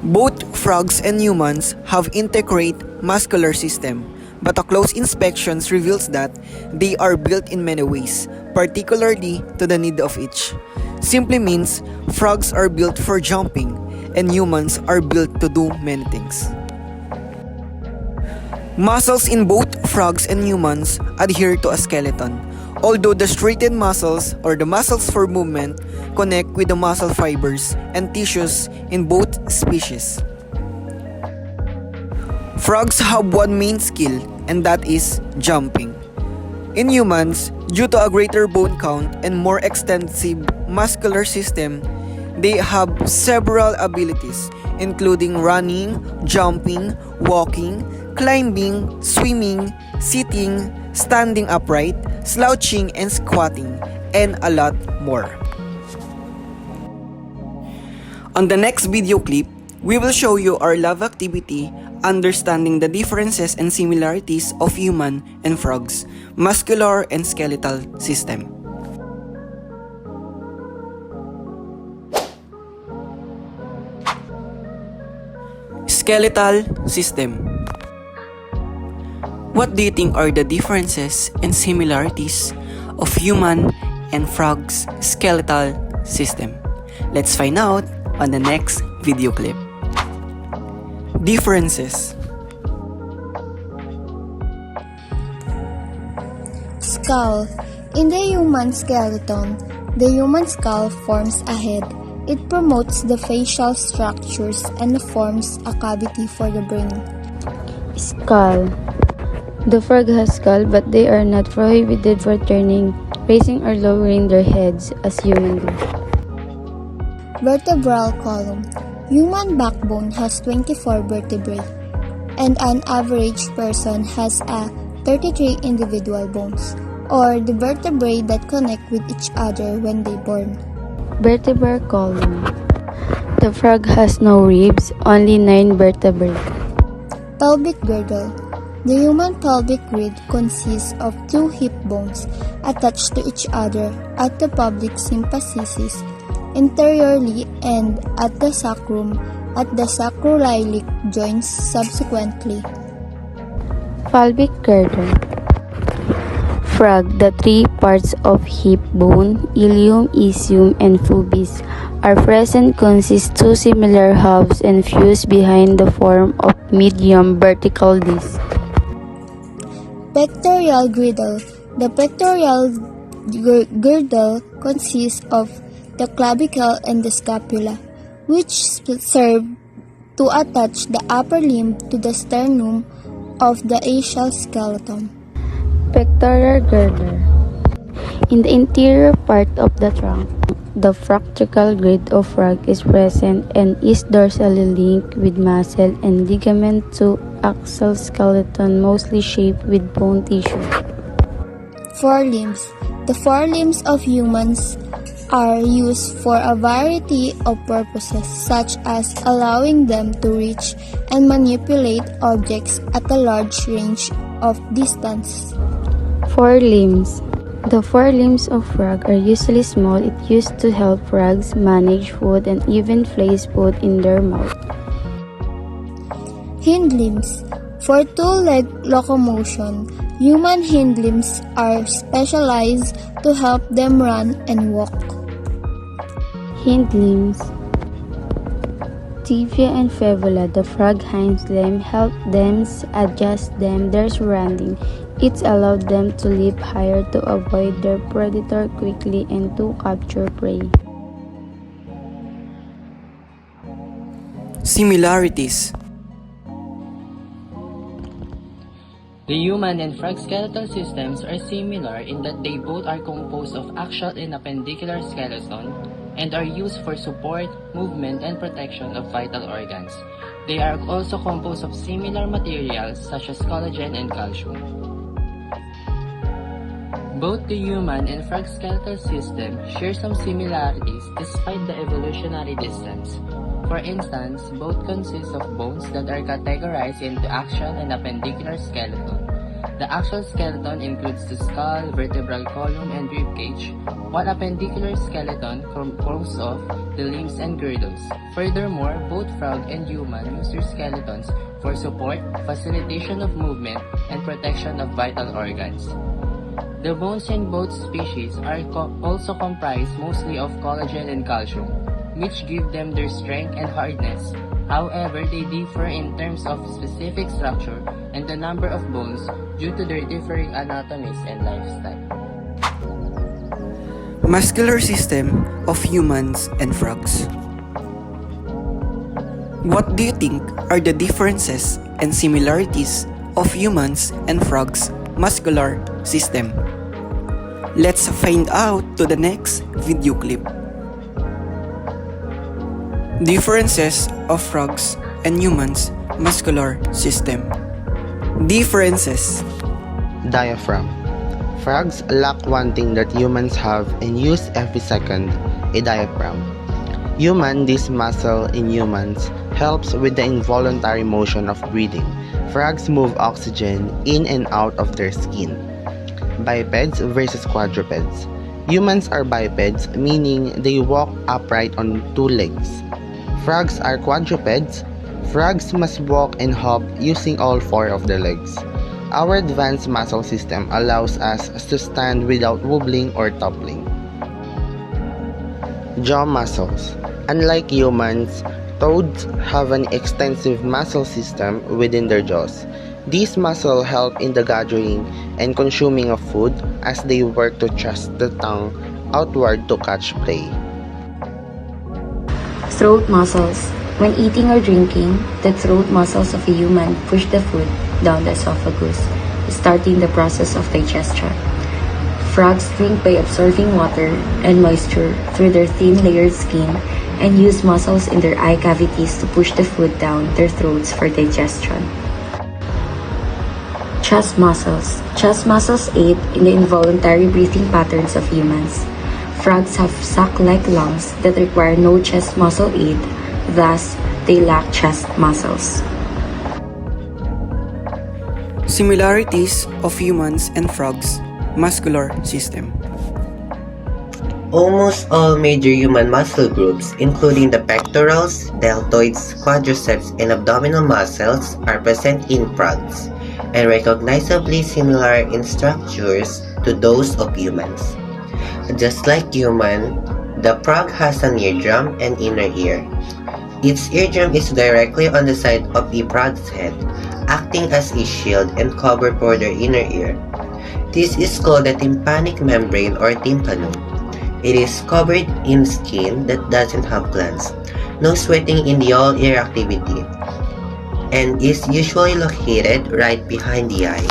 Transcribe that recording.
Both frogs and humans have integrate muscular system, but a close inspection reveals that they are built in many ways, particularly to the need of each. Simply means frogs are built for jumping and humans are built to do many things. Muscles in both frogs and humans adhere to a skeleton, although the striated muscles or the muscles for movement connect with the muscle fibers and tissues in both species. Frogs have one main skill, and that is jumping. In humans, due to a greater bone count and more extensive muscular system, they have several abilities including running, jumping, walking, climbing, swimming, sitting, standing upright, slouching and squatting, and a lot more. On the next video clip, we will show you our lab activity understanding the differences and similarities of human and frogs, muscular and skeletal system. Skeletal system. What do you think are the differences and similarities of human and frogs skeletal system? Let's find out on the next video clip. Differences. Skull. In the human skeleton, the human skull forms a head. It promotes the facial structures and forms a cavity for the brain. Skull. The frog has skull, but they are not prohibited for turning, raising or lowering their heads as humans do. Vertebral column. Human backbone has 24 vertebrae, and an average person has 33 individual bones, or the vertebrae that connect with each other when they born. Vertebral column. The frog has no ribs, only 9 vertebrae. Pelvic girdle. The human pelvic grid consists of 2 hip bones attached to each other at the pelvic symphysis interiorly and at the sacrum at the sacroiliac joints subsequently. Pelvic girdle. Frog. The 3 parts of hip bone, ilium, ischium, and pubis are present, consist 2 similar halves and fuse behind the form of medium vertical disc. Pectoral girdle. The pectoral girdle consists of the clavicle and the scapula, which serve to attach the upper limb to the sternum of the axial skeleton. Pectoral girdle. In the interior part of the trunk, the fractal grid of frog is present and is dorsally linked with muscle and ligament to axial skeleton, mostly shaped with bone tissue. Forelimbs. The forelimbs of humans are used for a variety of purposes, such as allowing them to reach and manipulate objects at a large range of distance. Forelimbs. The forelimbs of frog are usually small. It used to help frogs manage food and even place food in their mouth. Hindlimbs. For two-leg locomotion, human hindlimbs are specialized to help them run and walk. Hindlimbs. Tibia and fibula, the frog hind limb, help them adjust their surrounding. It allowed them to leap higher to avoid their predator quickly and to capture prey. Similarities. The human and frog skeletal systems are similar in that they both are composed of axial and appendicular skeleton and are used for support, movement, and protection of vital organs. They are also composed of similar materials such as collagen and calcium. Both the human and frog skeletal system share some similarities despite the evolutionary distance. For instance, both consist of bones that are categorized into axial and appendicular skeleton. The actual skeleton includes the skull, vertebral column, and ribcage, while appendicular skeleton composed of the limbs and girdles. Furthermore, both frog and human use their skeletons for support, facilitation of movement, and protection of vital organs. The bones in both species are also comprised mostly of collagen and calcium, which give them their strength and hardness. However, they differ in terms of specific structure and the number of bones due to their differing anatomies and lifestyle. Muscular system of humans and frogs. What do you think are the differences and similarities of humans and frogs' muscular system? Let's find out to the next video clip. Differences of frogs and humans' muscular system. Differences. Diaphragm. Frogs lack one thing that humans have and use every second, a diaphragm. This muscle in humans helps with the involuntary motion of breathing. Frogs move oxygen in and out of their skin. Bipeds versus quadrupeds. Humans are bipeds, meaning they walk upright on two legs. Frogs are quadrupeds. Frogs must walk and hop using all four of their legs. Our advanced muscle system allows us to stand without wobbling or toppling. Jaw muscles. Unlike humans, toads have an extensive muscle system within their jaws. These muscles help in the gathering and consuming of food as they work to thrust the tongue outward to catch prey. Throat muscles. When eating or drinking, the throat muscles of a human push the food down the esophagus, starting the process of digestion. Frogs drink by absorbing water and moisture through their thin layered skin and use muscles in their eye cavities to push the food down their throats for digestion. Chest muscles. Chest muscles aid in the involuntary breathing patterns of humans. Frogs have sac-like lungs that require no chest muscle aid, thus they lack chest muscles. Similarities of humans and frogs' muscular system. Almost all major human muscle groups, including the pectorals, deltoids, quadriceps, and abdominal muscles, are present in frogs, and recognizably similar in structures to those of humans. Just like human, the frog has an eardrum and inner ear. Its eardrum is directly on the side of the frog's head, acting as a shield and cover for their inner ear. This is called the tympanic membrane or tympanum. It is covered in skin that doesn't have glands, no sweating in the all-ear activity, and is usually located right behind the eye.